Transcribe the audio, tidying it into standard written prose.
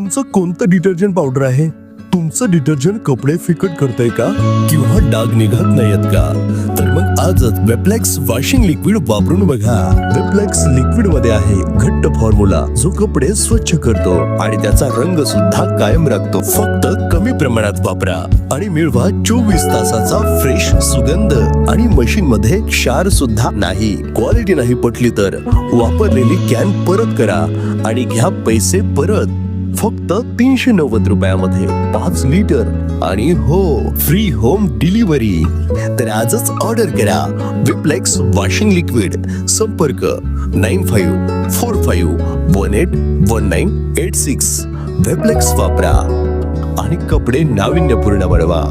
तुमचं कोणतं detergent powder आहे? तुमचं डिटर्जंट कपडे फिकट करतंय का? किंवा डाग निघत नाहीत का? तर मग आजच वेप्लेक्स वॉशिंग लिक्विड वापरून बघा. वेप्लेक्स लिक्विड मध्ये आहे घट्ट फॉर्म्युला जो कपडे स्वच्छ करतो आणि त्याचा रंग सुद्धा कायम राखतो. फक्त कमी प्रमाणात वापरा आणि मिळवा 24 तासाचा फ्रेश सुगंध. आणि मशीन मध्ये क्षार सुद्धा नाही. क्वालिटी नाही पटली तर वापरलेली कॅन परत करा आणि घ्या पैसे परत. फक्त 390 रुपयामध्ये 5 लिटर आणि हो, फ्री होम डिलिव्हरी. तर आजच ऑर्डर करा वेप्लेक्स वॉशिंग लिक्विड. संपर्क 9545181986. वेप्लेक्स वापरा आणि कपडे नाविन्यपूर्ण बनवा.